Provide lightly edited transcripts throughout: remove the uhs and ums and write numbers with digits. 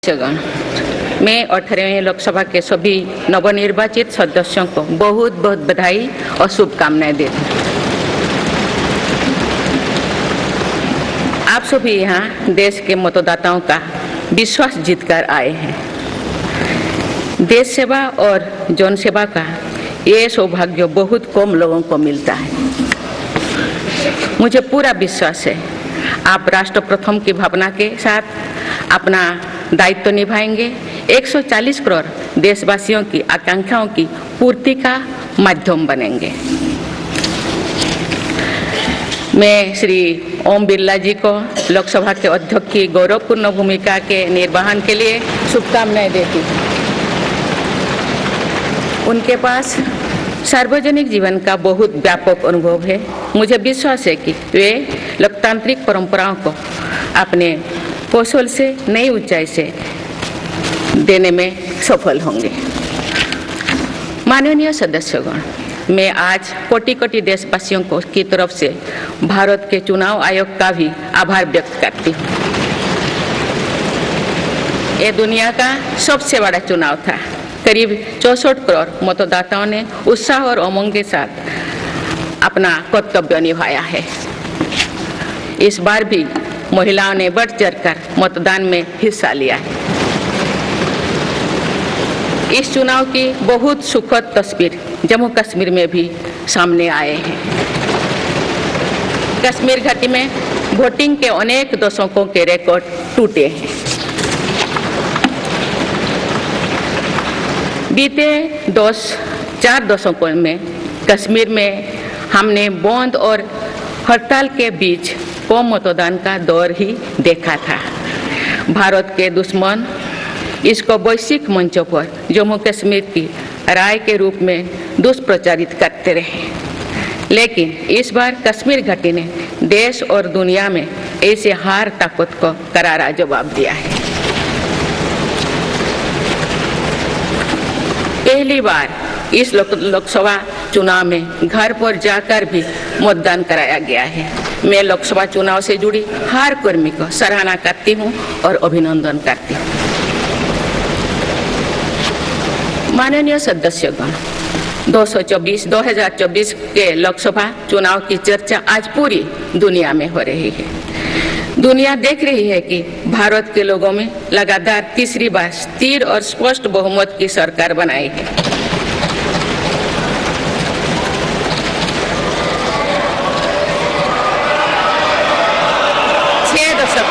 सदस्यगण, मैं 18वें लोकसभा के सभी नवनिर्वाचित सदस्यों को बहुत बहुत बधाई और शुभकामनाएं देती हूँ। आप सभी यहाँ देश के मतदाताओं का विश्वास जीतकर आए हैं। देश सेवा और जन सेवा का ये सौभाग्य बहुत कम लोगों को मिलता है। मुझे पूरा विश्वास है आप राष्ट्र प्रथम की भावना के साथ अपना दायित्व निभाएंगे, 140 करोड़ देशवासियों की आकांक्षाओं की पूर्ति का माध्यम बनेंगे। मैं श्री ओम बिरला जी को लोकसभा के अध्यक्ष की गौरवपूर्ण भूमिका के निर्वहन के लिए शुभकामनाएं देती हूँ। उनके पास सार्वजनिक जीवन का बहुत व्यापक अनुभव है। मुझे विश्वास है कि वे लोकतांत्रिक परंपराओं को अपने कौशल से नई ऊंचाई से देने में सफल होंगे। माननीय सदस्यगण, मैं आज कोटि कोटि देशवासियों को की तरफ से भारत के चुनाव आयोग का भी आभार व्यक्त करती हूँ। ये दुनिया का सबसे बड़ा चुनाव था। करीब 64 करोड़ मतदाताओं ने उत्साह और उमंग के साथ अपना कर्तव्य निभाया है। इस बार भी महिलाओं ने बढ़ चढ़कर मतदान में हिस्सा लिया है। इस चुनाव की बहुत सुखद तस्वीर जम्मू कश्मीर में भी सामने आए हैं। कश्मीर घाटी में वोटिंग के अनेक दशकों के रिकॉर्ड टूटे हैं। बीते 4 दशकों में कश्मीर में हमने बंद और हड़ताल के बीच कम मतदान का दौर ही देखा था। भारत के दुश्मन इसको वैश्विक मंचों पर जम्मू कश्मीर की राय के रूप में दुष्प्रचारित करते रहे, लेकिन इस बार कश्मीर घाटी ने देश और दुनिया में ऐसे हार ताकत को करारा जवाब दिया है। पहली बार इस लोकसभा चुनाव में घर पर जाकर भी मतदान कराया गया है। मैं लोकसभा चुनाव से जुड़ी हर कर्मी को सराहना करती हूं और अभिनंदन करती हूं। माननीय सदस्यगण, 2024 के लोकसभा चुनाव की चर्चा आज पूरी दुनिया में हो रही है। दुनिया देख रही है कि भारत के लोगों में लगातार तीसरी बार स्थिर और स्पष्ट बहुमत की सरकार बनाई है। छह दशक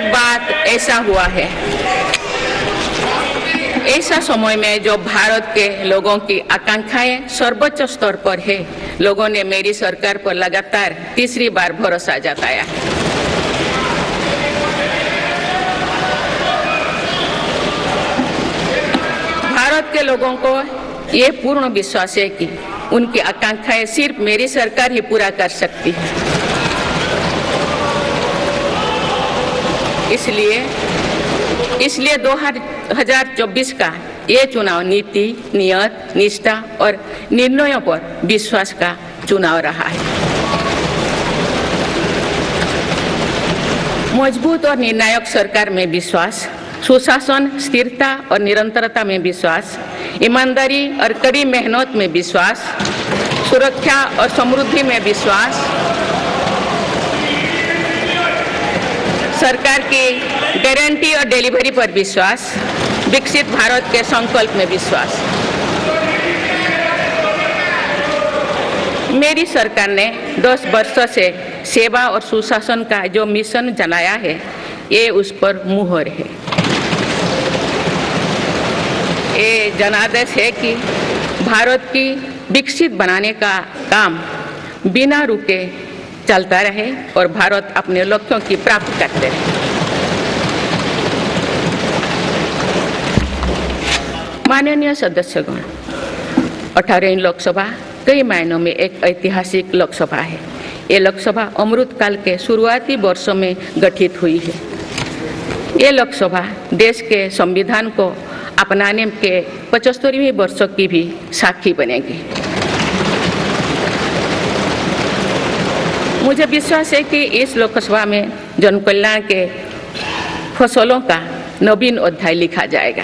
बाद ऐसा हुआ है। ऐसा समय में जो भारत के लोगों की आकांक्षाएं सर्वोच्च स्तर पर है, लोगों ने मेरी सरकार पर लगातार तीसरी बार भरोसा जताया है। भारत के लोगों को ये पूर्ण विश्वास है कि उनकी आकांक्षाएं सिर्फ मेरी सरकार ही पूरा कर सकती है। इसलिए 2024 का ये चुनाव नीति, नियत, निष्ठा और निर्णयों पर विश्वास का चुनाव रहा है। मजबूत और निर्णायक सरकार में विश्वास, सुशासन, स्थिरता और निरंतरता में विश्वास, ईमानदारी और कड़ी मेहनत में विश्वास, सुरक्षा और समृद्धि में विश्वास, सरकार की गारंटी और डिलीवरी पर विश्वास, विकसित भारत के संकल्प में विश्वास। मेरी सरकार ने 10 वर्षों से सेवा और सुशासन का जो मिशन जनाया है, ये उस पर मुहर है। ये जनादेश है कि भारत की विकसित बनाने का काम बिना रुके चलता रहे और भारत अपने लक्ष्यों की प्राप्ति करते रहे। माननीय सदस्यगण, 18वीं लोकसभा कई मायनों में एक ऐतिहासिक लोकसभा है। ये लोकसभा अमृतकाल के शुरुआती वर्षों में गठित हुई है। ये लोकसभा देश के संविधान को अपनाने के 75वें वर्षों की भी साक्षी बनेगी। मुझे विश्वास है कि इस लोकसभा में जन कल्याण के फसलों का नवीन अध्याय लिखा जाएगा।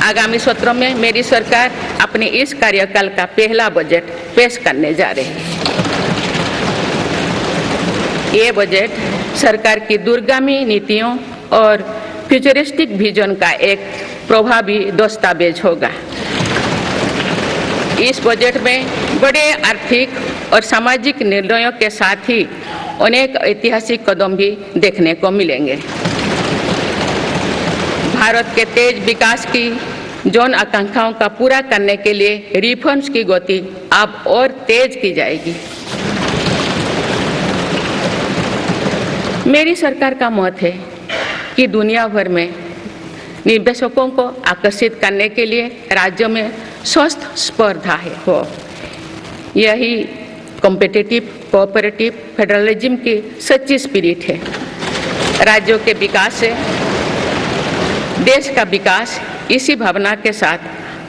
आगामी सत्रों में मेरी सरकार अपने इस कार्यकाल का पहला बजट पेश करने जा रही है। ये बजट सरकार की दूरगामी नीतियों और फ्यूचरिस्टिक विजन का एक प्रभावी दस्तावेज होगा। इस बजट में बड़े आर्थिक और सामाजिक निर्णयों के साथ ही अनेक ऐतिहासिक कदम भी देखने को मिलेंगे। भारत के तेज विकास की जन आकांक्षाओं का पूरा करने के लिए रिफॉर्म्स की गति अब और तेज की जाएगी। मेरी सरकार का मत है कि दुनिया भर में निवेशकों को आकर्षित करने के लिए राज्यों में स्वस्थ स्पर्धा हो। यही कॉम्पिटिटिव कोऑपरेटिव फेडरलिज्म की सच्ची स्पिरिट है। राज्यों के विकास से देश का विकास, इसी भावना के साथ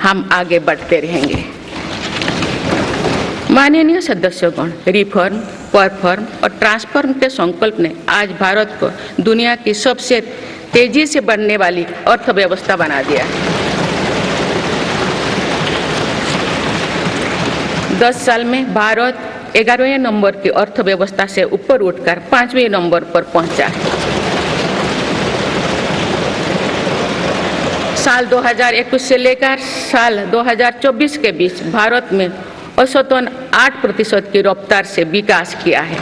हम आगे बढ़ते रहेंगे। माननीय सदस्यगण, रिफॉर्म, परफॉर्म और ट्रांसफॉर्म के संकल्प ने आज भारत को दुनिया की सबसे तेजी से बढ़ने वाली अर्थव्यवस्था बना दिया है। 10 साल में भारत 11वें नंबर की अर्थव्यवस्था से ऊपर उठकर 5वें नंबर पर पहुंचा है। साल 2021 से लेकर साल 2024 के बीच भारत में औसतन 8% की रफ्तार से विकास किया है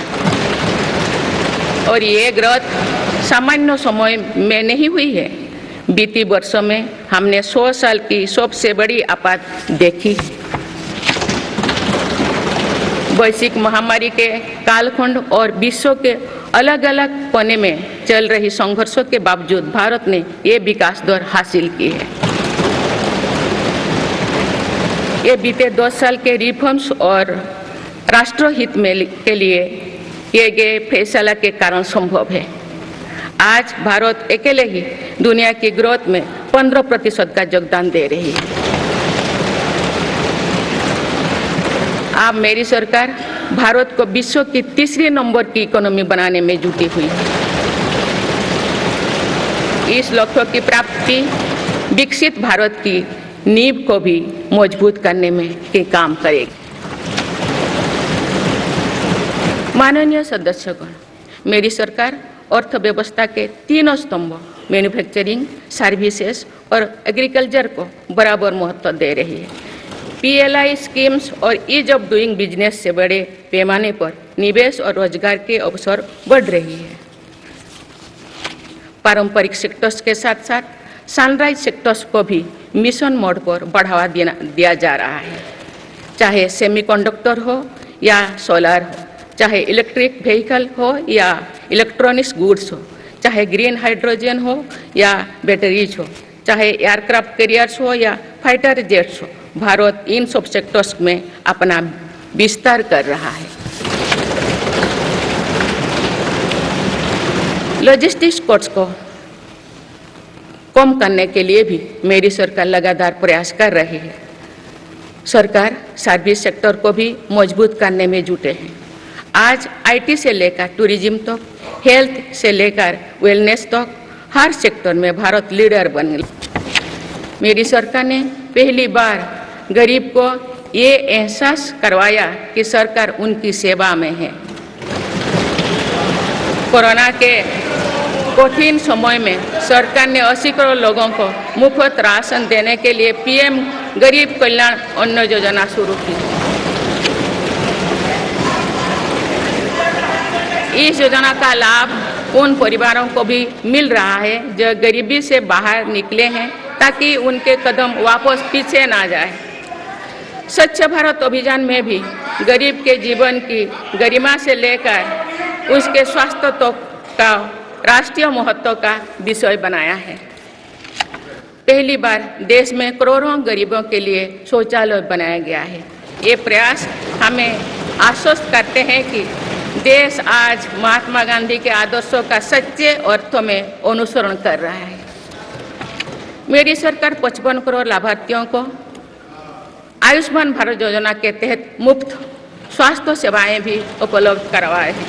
और ये ग्रोथ सामान्य समय में नहीं हुई है। बीती वर्षों में हमने 100 साल की सबसे बड़ी आपात देखी है। वैश्विक महामारी के कालखंड और विश्व के अलग अलग कोने में चल रही संघर्षों के बावजूद भारत ने ये विकास दर हासिल की है। ये बीते 10 साल के रिफॉर्म्स और राष्ट्रहित में के लिए किए गए फैसला के कारण संभव है। आज भारत अकेले ही दुनिया की ग्रोथ में 15% का योगदान दे रही है। अब मेरी सरकार भारत को विश्व की तीसरे नंबर की इकोनॉमी बनाने में जुटी हुई है। इस लक्ष्य की प्राप्ति विकसित भारत की नींव को भी मजबूत करने में के काम करेगी। माननीय सदस्यगण, मेरी सरकार अर्थव्यवस्था के तीनों स्तंभों मैन्युफैक्चरिंग, सर्विसेज और एग्रीकल्चर को बराबर महत्व दे रही है। PLI स्कीम्स और ईज ऑफ डूइंग बिजनेस से बड़े पैमाने पर निवेश और रोजगार के अवसर बढ़ रही है। पारंपरिक सेक्टर्स के साथ साथ सनराइज सेक्टर्स को भी मिशन मोड पर बढ़ावा दिया जा रहा है। चाहे सेमीकंडक्टर हो या सोलर हो, चाहे इलेक्ट्रिक व्हीकल हो या इलेक्ट्रॉनिक्स गुड्स हो, चाहे ग्रीन हाइड्रोजन हो या बैटरीज हो, चाहे एयरक्राफ्ट कैरियर्स हो या फाइटर जेट्स हो, भारत इन सब सेक्टर्स में अपना विस्तार कर रहा है। लॉजिस्टिक्स कॉस्ट को कम करने के लिए भी मेरी सरकार लगातार प्रयास कर रही है। सरकार सर्विस सेक्टर को भी मजबूत करने में जुटे हैं। आज IT से लेकर टूरिज्म तक, हेल्थ से लेकर वेलनेस तक हर सेक्टर में भारत लीडर बन गया। मेरी सरकार ने पहली बार गरीब को ये एहसास करवाया कि सरकार उनकी सेवा में है। कोरोना के कठिन समय में सरकार ने 80 करोड़ लोगों को मुफ्त राशन देने के लिए PM गरीब कल्याण अन्न योजना शुरू की। इस योजना का लाभ उन परिवारों को भी मिल रहा है जो गरीबी से बाहर निकले हैं, ताकि उनके कदम वापस पीछे ना जाए। स्वच्छ भारत अभियान में भी गरीब के जीवन की गरिमा से लेकर उसके स्वास्थ्य तक का राष्ट्रीय महत्व का विषय बनाया है। पहली बार देश में करोड़ों गरीबों के लिए शौचालय बनाया गया है। ये प्रयास हमें आश्वस्त करते हैं कि देश आज महात्मा गांधी के आदर्शों का सच्चे अर्थों में अनुसरण कर रहा है। मेरी सरकार 55 करोड़ लाभार्थियों को आयुष्मान भारत योजना के तहत मुफ्त स्वास्थ्य सेवाएं भी उपलब्ध करवाए हैं।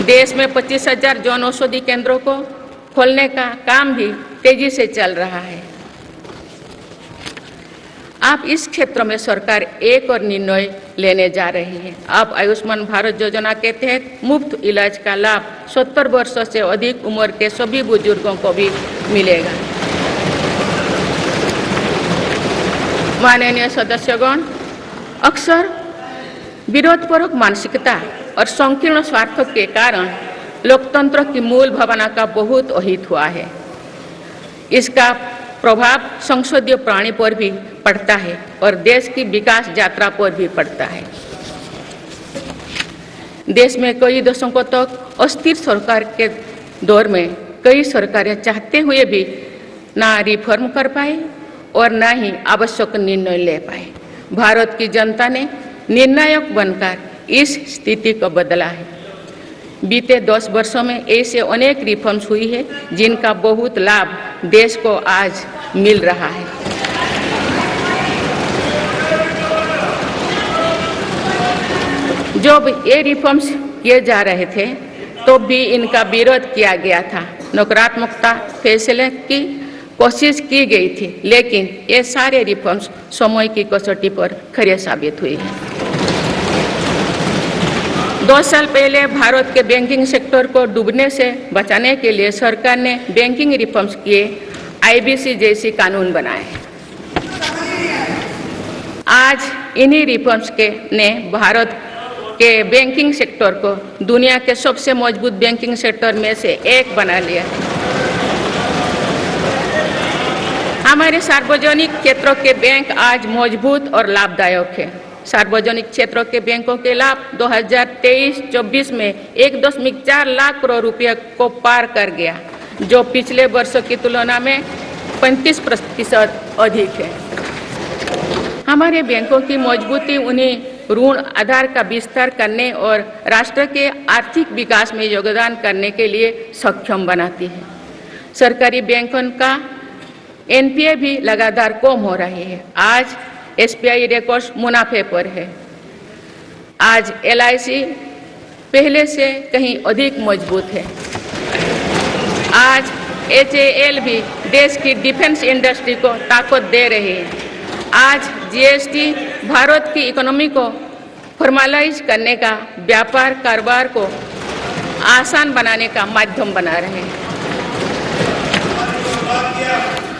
देश में 25,000 जन औषधि केंद्रों को खोलने का काम भी तेजी से चल रहा है। आप इस क्षेत्र में सरकार एक और निर्णय लेने जा रही है। आप आयुष्मान भारत योजना के तहत मुफ्त इलाज का लाभ 70 वर्षों से अधिक उम्र के सभी बुजुर्गों को भी मिलेगा। माननीय सदस्यगण, अक्सर विरोधपूर्वक मानसिकता और संकीर्ण स्वार्थ के कारण लोकतंत्र की मूल भावना का बहुत अहित हुआ है। इसका प्रभाव संसदीय प्रणाली पर भी पड़ता है और देश की विकास यात्रा पर भी पड़ता है। देश में कई दशकों तक अस्थिर सरकार के दौर में कई सरकारें चाहते हुए भी ना रिफॉर्म कर पाई और ना ही आवश्यक निर्णय ले पाए। भारत की जनता ने निर्णायक बनकर इस स्थिति को बदला है। बीते 10 वर्षों में ऐसे अनेक रिफॉर्म्स हुई है जिनका बहुत लाभ देश को आज मिल रहा है। जब ये रिफॉर्म्स किए जा रहे थे तो भी इनका विरोध किया गया था। नकारात्मकता फैसले की कोशिश की गई थी, लेकिन ये सारे रिफॉर्म्स समय की कसौटी पर खरे साबित हुए हैं। 2 साल पहले भारत के बैंकिंग सेक्टर को डूबने से बचाने के लिए सरकार ने बैंकिंग रिफॉर्म्स किए, आईबीसी जैसी कानून बनाए। आज इन्हीं रिफॉर्म्स ने भारत के बैंकिंग सेक्टर को दुनिया के सबसे मजबूत बैंकिंग सेक्टर में से एक बना लिया है। हमारे सार्वजनिक क्षेत्रों के बैंक आज मजबूत और लाभदायक है। सार्वजनिक क्षेत्रों के बैंकों के लाभ 2023-24 में 1.4 लाख करोड़ रुपये को पार कर गया, जो पिछले वर्षों की तुलना में 35% अधिक है। हमारे बैंकों की मजबूती उन्हें ऋण आधार का विस्तार करने और राष्ट्र के आर्थिक विकास में योगदान करने के लिए सक्षम बनाती है। सरकारी बैंकों का एनपीए भी लगातार कम हो रही है। आज एसबीआई रिकॉर्ड मुनाफे पर है। आज एलआईसी पहले से कहीं अधिक मजबूत है। आज एचएएल भी देश की डिफेंस इंडस्ट्री को ताकत दे रही है। आज जीएसटी भारत की इकोनॉमी को फॉर्मलाइज करने का, व्यापार कारोबार को आसान बनाने का माध्यम बना रहे हैं।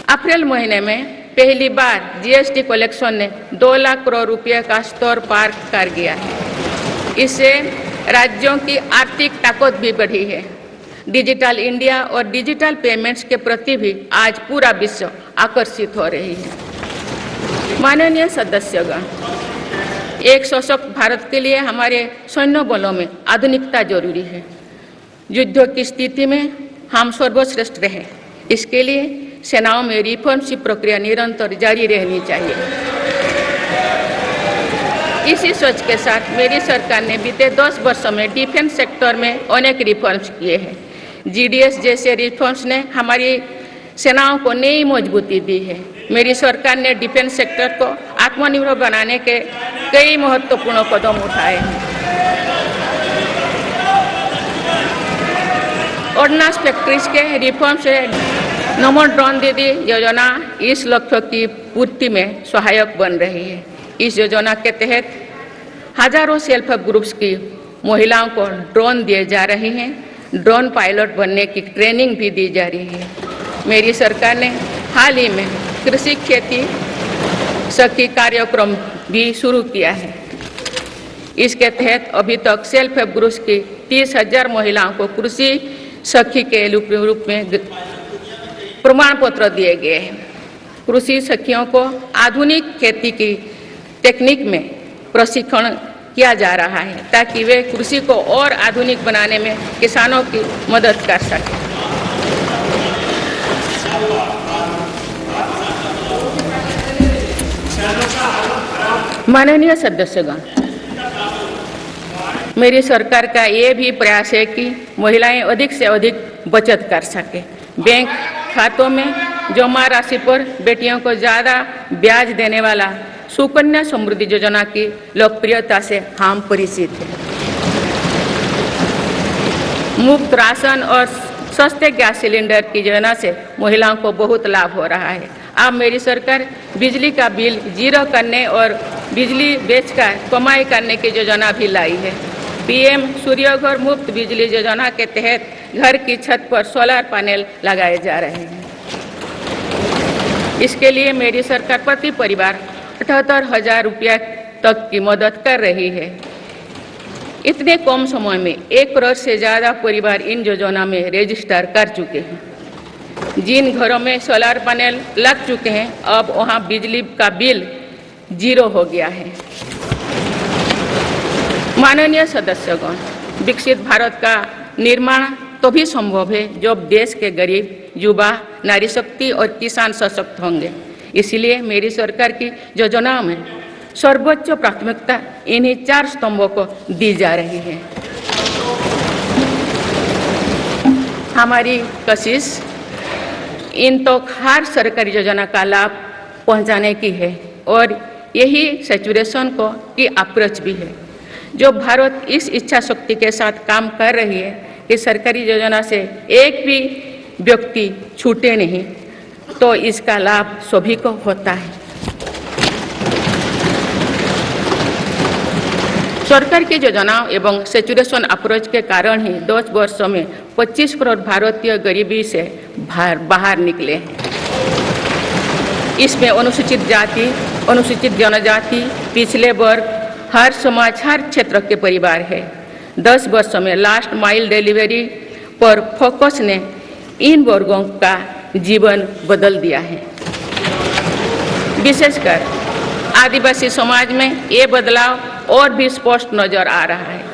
अप्रैल महीने में पहली बार जीएसटी कलेक्शन ने 2 लाख करोड़ रुपये का स्तर पार कर गया है। इससे राज्यों की आर्थिक ताकत भी बढ़ी है। डिजिटल इंडिया और डिजिटल पेमेंट्स के प्रति भी आज पूरा विश्व आकर्षित हो रही है। माननीय सदस्यगण, एक सशक्त भारत के लिए हमारे सैन्य बलों में आधुनिकता जरूरी है। युद्ध की स्थिति में हम सर्वश्रेष्ठ रहें, इसके लिए सेनाओं में रिफॉर्म्स की प्रक्रिया निरंतर जारी रहनी चाहिए। इसी सोच के साथ मेरी सरकार ने बीते 10 वर्षों में डिफेंस सेक्टर में अनेक रिफॉर्म्स किए हैं। जीडीएस जैसे रिफॉर्म्स ने हमारी सेनाओं को नई मजबूती दी है। मेरी सरकार ने डिफेंस सेक्टर को आत्मनिर्भर बनाने के कई महत्वपूर्ण कदम उठाए हैं। ऑर्डिनेंस फैक्ट्रीज के रिफॉर्म से नमो ड्रोन दीदी योजना इस लक्ष्य की पूर्ति में सहायक बन रही है। इस योजना के तहत हजारों सेल्फ हेल्प ग्रुप्स की महिलाओं को ड्रोन दिए जा रहे हैं। ड्रोन पायलट बनने की ट्रेनिंग भी दी जा रही है। मेरी सरकार ने हाल ही में कृषि खेती सखी कार्यक्रम भी शुरू किया है। इसके तहत अभी तक सेल्फ हेल्प ग्रुप्स की 30,000 महिलाओं को कृषि सखी के रूप में प्रमाण पत्र दिए गए हैं। कृषि सखियों को आधुनिक खेती की टेक्निक में प्रशिक्षण किया जा रहा है ताकि वे कृषि को और आधुनिक बनाने में किसानों की मदद कर सकें। माननीय सदस्यगण, मेरी सरकार का ये भी प्रयास है कि महिलाएं अधिक से अधिक बचत कर सकें। बैंक खातों में जमा राशि पर बेटियों को ज़्यादा ब्याज देने वाला सुकन्या समृद्धि योजना की लोकप्रियता से हम परिचित हैं। मुफ्त राशन और सस्ते गैस सिलेंडर की योजना से महिलाओं को बहुत लाभ हो रहा है। अब मेरी सरकार बिजली का बिल जीरो करने और बिजली बेचकर कमाई करने की योजना भी लाई है। पीएम सूर्यघर मुफ्त बिजली योजना के तहत घर की छत पर सोलर पैनल लगाए जा रहे हैं। इसके लिए मेरी सरकार प्रति परिवार 78,000 रुपया तक की मदद कर रही है। इतने कम समय में 1 करोड़ से ज़्यादा परिवार इन योजना में रजिस्टर कर चुके हैं। जिन घरों में सोलर पैनल लग चुके हैं, अब वहां बिजली का बिल जीरो हो गया है। माननीय सदस्यगण, विकसित भारत का निर्माण तभी संभव है जब देश के गरीब, युवा, नारी शक्ति और किसान सशक्त होंगे। इसलिए मेरी सरकार की योजनाओं में सर्वोच्च प्राथमिकता इन्हीं 4 स्तंभों को दी जा रही है। हमारी कोशिश इन तो हर सरकारी योजना का लाभ पहुंचाने की है और यही सैचुरेशन को की अप्रोच भी है। जो भारत इस इच्छा शक्ति के साथ काम कर रही है कि सरकारी योजना से एक भी व्यक्ति छूटे नहीं, तो इसका लाभ सभी को होता है। सरकार की योजनाओं एवं सैचुरेशन अप्रोच के कारण ही 10 वर्षों में 25 करोड़ भारतीय गरीबी से बाहर निकले हैं। इसमें अनुसूचित जाति, अनुसूचित जनजाति, पिछले वर्ग, हर समाज, हर क्षेत्र के परिवार है। 10 वर्षों में लास्ट माइल डिलीवरी पर फोकस ने इन वर्गों का जीवन बदल दिया है। विशेषकर आदिवासी समाज में ये बदलाव और भी स्पष्ट नजर आ रहा है।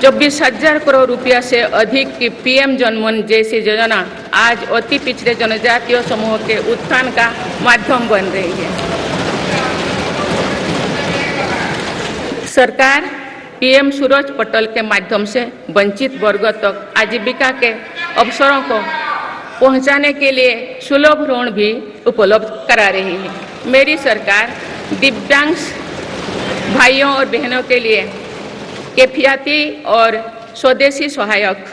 24,000 करोड़ रुपया से अधिक की पीएम जनमन जैसी योजना आज अति पिछड़े जनजातीय समूह के उत्थान का माध्यम बन रही है। सरकार पीएम सूरज पटल के माध्यम से वंचित वर्गों तक आजीविका के अवसरों को पहुंचाने के लिए सुलभ ऋण भी उपलब्ध करा रही है। मेरी सरकार दिव्यांग भाइयों और बहनों के लिए किफायती और स्वदेशी सहायक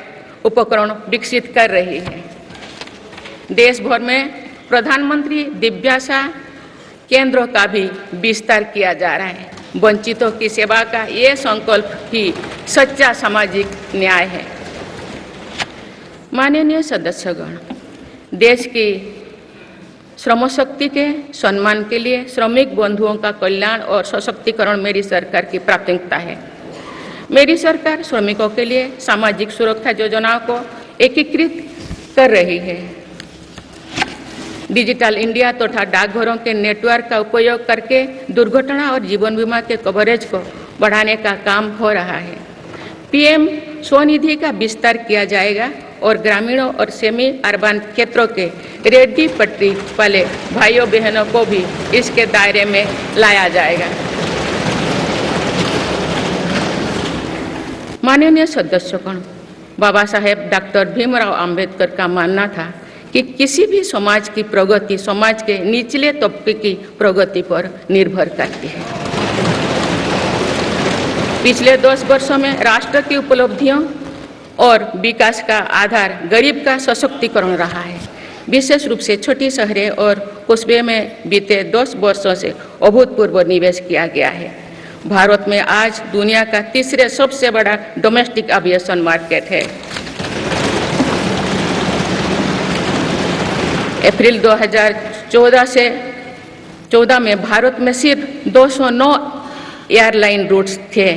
उपकरण विकसित कर रही है। देश भर में प्रधानमंत्री दिव्याशा केंद्रों का भी विस्तार किया जा रहा है। वंचितों की सेवा का ये संकल्प ही सच्चा सामाजिक न्याय है। माननीय सदस्यगण, देश की श्रम शक्ति के सम्मान के लिए श्रमिक बंधुओं का कल्याण और सशक्तिकरण मेरी सरकार की प्राथमिकता है। मेरी सरकार श्रमिकों के लिए सामाजिक सुरक्षा योजनाओं को एकीकृत कर रही है। डिजिटल इंडिया तथा डाकघरों के नेटवर्क का उपयोग करके दुर्घटना और जीवन बीमा के कवरेज को बढ़ाने का काम हो रहा है। पीएम स्वनिधि का विस्तार किया जाएगा और ग्रामीणों और सेमी अर्बन क्षेत्रों के रेहड़ी पटरी वाले भाइयों बहनों को भी इसके दायरे में लाया जाएगा। माननीय सदस्यगण, बाबा साहेब डॉक्टर भीमराव अंबेडकर का मानना था कि किसी भी समाज की प्रगति समाज के निचले तबके की प्रगति पर निर्भर करती है। पिछले 10 वर्षों में राष्ट्र की उपलब्धियों और विकास का आधार गरीब का सशक्तिकरण रहा है। विशेष रूप से छोटी शहरें और कस्बे में बीते 10 वर्षों से अभूतपूर्व निवेश किया गया है। भारत में आज दुनिया का तीसरे सबसे बड़ा डोमेस्टिक एविएशन मार्केट है। अप्रैल 2014 में भारत में सिर्फ 209 एयरलाइन रूट्स थे।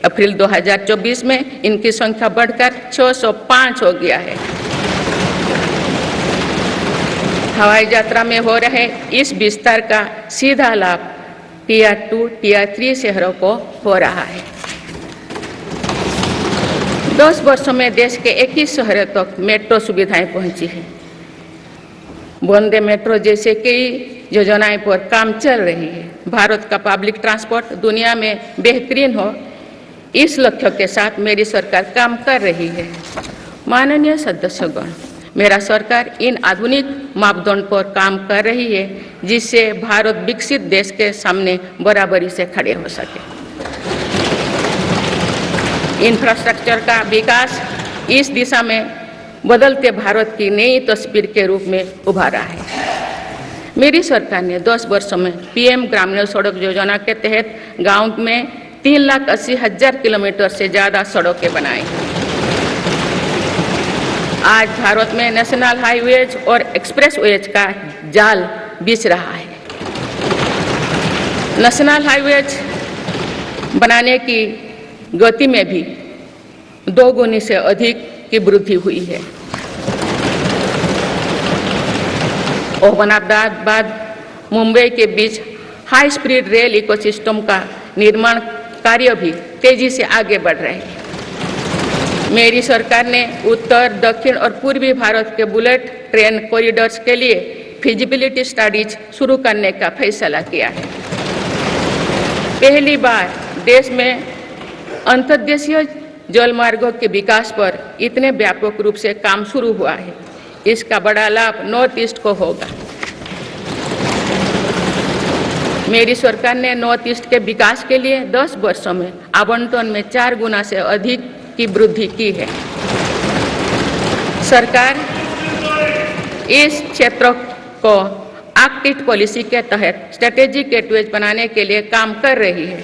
अप्रैल 2024 में इनकी संख्या बढ़कर 605 हो गया है। हवाई यात्रा में हो रहे इस विस्तार का सीधा लाभ टियर 2, टियर 3 शहरों को हो रहा है। 10 वर्षों में देश के 21 शहरों तक मेट्रो सुविधाएं पहुंची है। वंदे मेट्रो जैसे कई योजनाएं पर काम चल रही है। भारत का पब्लिक ट्रांसपोर्ट दुनिया में बेहतरीन हो, इस लक्ष्य के साथ मेरी सरकार काम कर रही है। माननीय सदस्यगण, मेरा सरकार इन आधुनिक मापदंड पर काम कर रही है, जिससे भारत विकसित देश के सामने बराबरी से खड़े हो सके। इंफ्रास्ट्रक्चर का विकास इस दिशा में बदलते भारत की नई तस्वीर के रूप में उभारा है। मेरी सरकार ने 10 वर्षों में पीएम ग्रामीण सड़क योजना के तहत गांव में 3,80,000 किलोमीटर से ज़्यादा सड़कें बनाई। आज भारत में नेशनल हाईवेज और एक्सप्रेसवेज का जाल बिछ रहा है। नेशनल हाईवेज बनाने की गति में भी 2 गुनी से अधिक की वृद्धि हुई है। अहमदाबाद मुंबई के बीच हाई स्पीड रेल इकोसिस्टम का निर्माण कार्य भी तेजी से आगे बढ़ रहे हैं। मेरी सरकार ने उत्तर, दक्षिण और पूर्वी भारत के बुलेट ट्रेन कॉरिडोर्स के लिए फिजिबिलिटी स्टडीज शुरू करने का फैसला किया है। पहली बार देश में अंतर्देशीय जलमार्गों के विकास पर इतने व्यापक रूप से काम शुरू हुआ है। इसका बड़ा लाभ नॉर्थ ईस्ट को होगा। मेरी सरकार ने नॉर्थ ईस्ट के विकास के लिए 10 वर्षों में आवंटन में 4 गुना से अधिक की वृद्धि की है। सरकार इस क्षेत्र को एक्ट ईस्ट पॉलिसी के तहत स्ट्रेटेजिक गेटवेज बनाने के लिए काम कर रही है।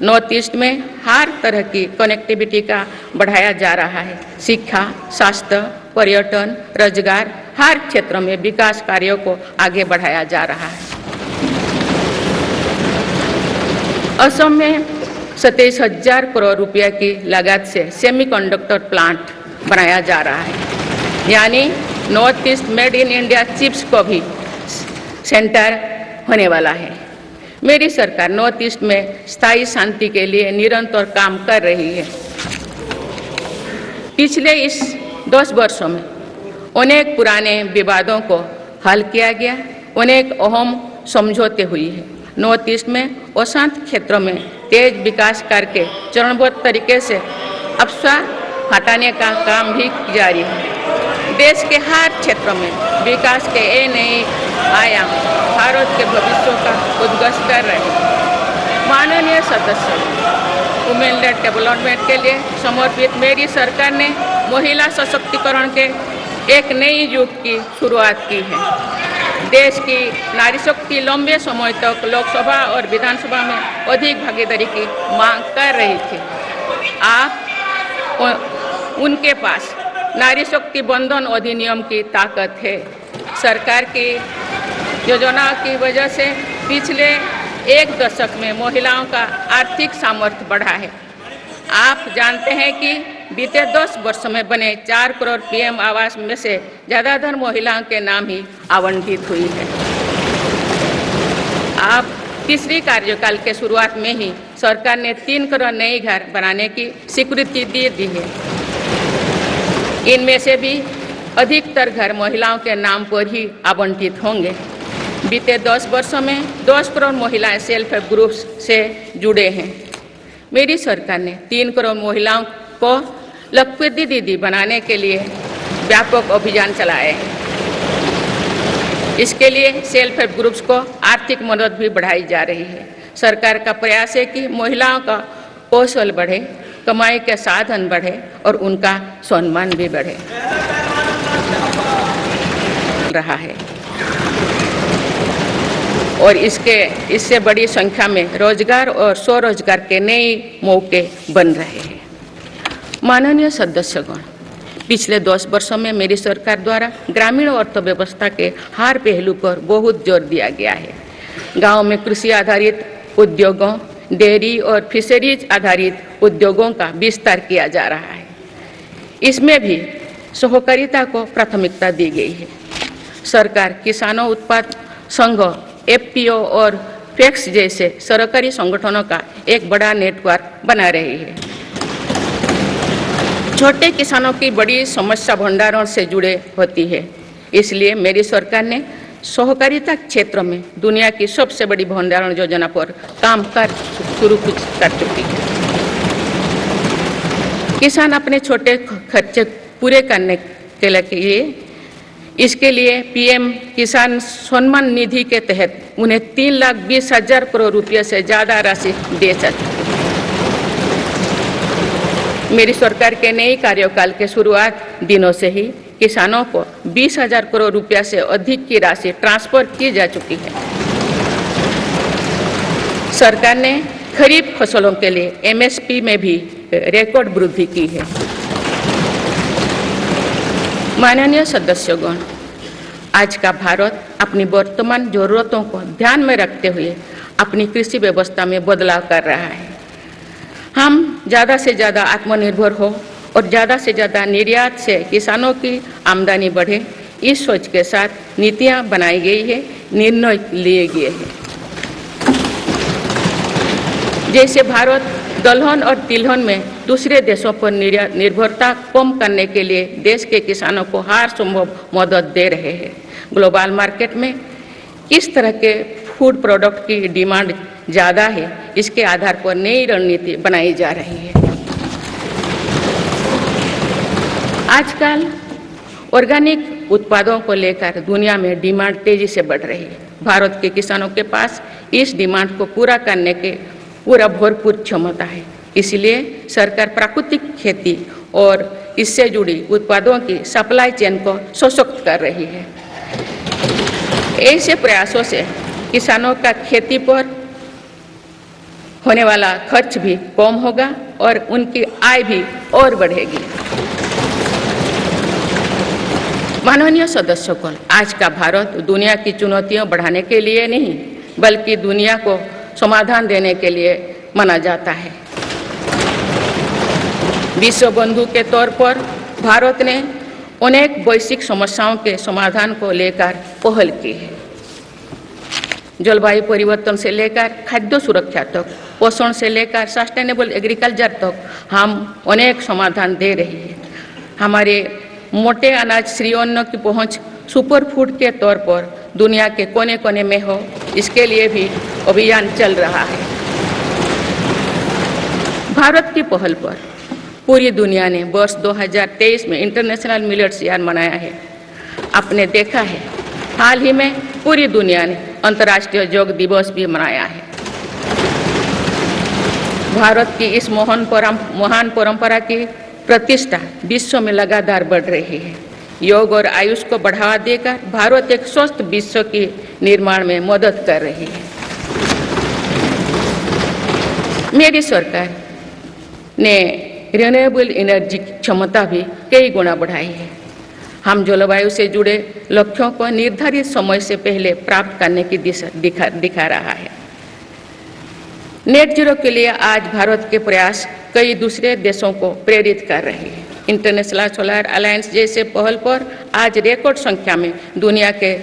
नॉर्थ ईस्ट में हर तरह की कनेक्टिविटी का बढ़ाया जा रहा है। शिक्षा, स्वास्थ्य, पर्यटन, रोजगार, हर क्षेत्र में विकास कार्यों को आगे बढ़ाया जा रहा है। असम में 27,000 करोड़ रुपया की लागत से सेमीकंडक्टर प्लांट बनाया जा रहा है। यानी north east made in India chips को भी सेंटर होने वाला है। मेरी सरकार नॉर्थ ईस्ट में स्थायी शांति के लिए निरंतर काम कर रही है। पिछले इस 10 वर्षों में अनेक पुराने विवादों को हल किया गया, अनेक अहम समझौते हुई है। नॉर्थ ईस्ट में अशांत क्षेत्रों में तेज विकास करके चरणबद्ध तरीके से अफवाह हटाने का काम भी जारी है। देश के हर क्षेत्र में विकास के नए आयाम भारत के भविष्य का उद्घोष कर रहे हैं। माननीय सदस्य, वुमेन लेड डेवलपमेंट के लिए समर्पित मेरी सरकार ने महिला सशक्तिकरण के एक नई युग की शुरुआत की है। देश की नारी शक्ति लंबे समय तक लोकसभा और विधानसभा में अधिक भागीदारी की मांग कर रही थी। आप उनके पास नारी शक्ति बंधन अधिनियम की ताकत है। सरकार की योजना की वजह से पिछले 1 दशक में महिलाओं का आर्थिक सामर्थ्य बढ़ा है। आप जानते हैं कि बीते 10 वर्षों में बने 4 करोड़ पीएम आवास में से ज़्यादातर महिलाओं के नाम ही आवंटित हुई है। आप तीसरी कार्यकाल के शुरुआत में ही सरकार ने 3 करोड़ नए घर बनाने की स्वीकृति दे दी है। इनमें से भी अधिकतर घर महिलाओं के नाम पर ही आवंटित होंगे। बीते 10 वर्षों में 10 करोड़ महिलाएं सेल्फ हेल्प ग्रुप्स से जुड़े हैं। मेरी सरकार ने 3 करोड़ महिलाओं को लखपति दीदी बनाने के लिए व्यापक अभियान चलाए हैं। इसके लिए सेल्फ हेल्प ग्रुप्स को आर्थिक मदद भी बढ़ाई जा रही है। सरकार का प्रयास है कि महिलाओं का कौशल बढ़े, कमाई के साधन बढ़े और उनका सम्मान भी बढ़े रहा है। और इससे बड़ी संख्या में रोजगार और स्वरोजगार के नए मौके बन रहे हैं। माननीय सदस्यगण, पिछले 10 वर्षों में मेरी सरकार द्वारा ग्रामीण अर्थव्यवस्था के हर पहलू पर बहुत जोर दिया गया है। गांव में कृषि आधारित उद्योगों, डेयरी और फिशरीज आधारित उद्योगों का विस्तार किया जा रहा है। इसमें भी सहकारिता को प्राथमिकता दी गई है। सरकार किसानों उत्पाद संघ, एफपीओ और फैक्स जैसे सरकारी संगठनों का एक बड़ा नेटवर्क बना रही है। छोटे किसानों की बड़ी समस्या भंडारण से जुड़े होती है। इसलिए मेरी सरकार ने सहकारिता क्षेत्र में दुनिया की सबसे बड़ी भंडारण योजना पर काम शुरू कर चुकी है। किसान अपने छोटे खर्चे पूरे करने के लिए इसके लिए पीएम किसान सम्मान निधि के तहत उन्हें 3,20,000 करोड़ रुपये से ज़्यादा राशि दे सके। मेरी सरकार के नई कार्यकाल के शुरुआत दिनों से ही किसानों को 20,000 करोड़ रुपया से अधिक की राशि ट्रांसफर की जा चुकी है। सरकार ने खरीफ फसलों के लिए एमएसपी में भी रिकॉर्ड वृद्धि की है। माननीय सदस्यगण, आज का भारत अपनी वर्तमान जरूरतों को ध्यान में रखते हुए अपनी कृषि व्यवस्था में बदलाव कर रहा है। हम ज़्यादा से ज़्यादा आत्मनिर्भर हो और ज़्यादा से ज़्यादा निर्यात से किसानों की आमदनी बढ़े, इस सोच के साथ नीतियाँ बनाई गई है, निर्णय लिए गए हैं। जैसे भारत दलहन और तिलहन में दूसरे देशों पर निर्भरता कम करने के लिए देश के किसानों को हर संभव मदद दे रहे हैं। ग्लोबल मार्केट में किस तरह के फूड प्रोडक्ट की डिमांड ज़्यादा है, इसके आधार पर नई रणनीति बनाई जा रही है। आजकल ऑर्गेनिक उत्पादों को लेकर दुनिया में डिमांड तेजी से बढ़ रही है। भारत के किसानों के पास इस डिमांड को पूरा करने के पूरा भरपूर क्षमता है। इसलिए सरकार प्राकृतिक खेती और इससे जुड़ी उत्पादों की सप्लाई चेन को सशक्त कर रही है। ऐसे प्रयासों से किसानों का खेती पर होने वाला खर्च भी कम होगा और उनकी आय भी और बढ़ेगी। माननीय सदस्यगण, आज का भारत दुनिया की चुनौतियां बढ़ाने के लिए नहीं बल्कि दुनिया को समाधान देने के लिए माना जाता है। विश्व बंधु के तौर पर भारत ने अनेक वैश्विक समस्याओं के समाधान को लेकर पहल की है। जलवायु परिवर्तन से लेकर खाद्य सुरक्षा तक, पोषण से लेकर सस्टेनेबल एग्रीकल्चर तक हम अनेक समाधान दे रही है। हमारे मोटे अनाज श्रीअन्न की पहुंच सुपर फूड के तौर पर दुनिया के कोने कोने में हो, इसके लिए भी अभियान चल रहा है। भारत की पहल पर पूरी दुनिया ने वर्ष 2023 में इंटरनेशनल मिलेट्स ईयर मनाया है। आपने देखा है, हाल ही में पूरी दुनिया ने अंतर्राष्ट्रीय योग दिवस भी मनाया है। भारत की इस महान परंपरा की प्रतिष्ठा विश्व में लगातार बढ़ रही है। योग और आयुष को बढ़ावा देकर भारत एक स्वस्थ विश्व के निर्माण में मदद कर रही है। मेरी सरकार ने रिन्यूएबल एनर्जी की क्षमता भी कई गुना बढ़ाई है। हम जलवायु से जुड़े लक्ष्यों को निर्धारित समय से पहले प्राप्त करने की दिशा दिखा रहा है। नेट जीरो के लिए आज भारत के प्रयास कई दूसरे देशों को प्रेरित कर रहे हैं। इंटरनेशनल सोलर अलायंस जैसे पहल पर आज रिकॉर्ड संख्या में दुनिया के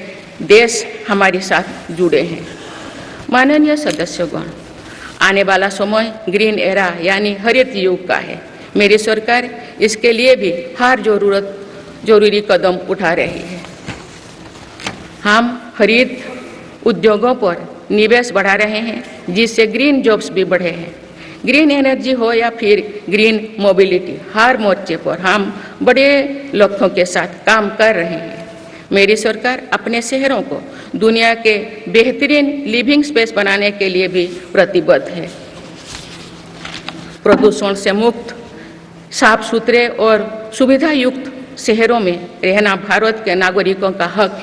देश हमारे साथ जुड़े हैं। माननीय सदस्यगण, आने वाला समय ग्रीन एरा यानी हरित युग का है। मेरी सरकार इसके लिए भी हर जरूरी कदम उठा रही है। हम हरित उद्योगों पर निवेश बढ़ा रहे हैं, जिससे ग्रीन जॉब्स भी बढ़े हैं। ग्रीन एनर्जी हो या फिर ग्रीन मोबिलिटी, हर मोर्चे पर हम बड़े लक्ष्यों के साथ काम कर रहे हैं। मेरी सरकार अपने शहरों को दुनिया के बेहतरीन लिविंग स्पेस बनाने के लिए भी प्रतिबद्ध है। प्रदूषण से मुक्त, साफ सुथरे और सुविधा युक्त शहरों में रहना भारत के नागरिकों का हक है।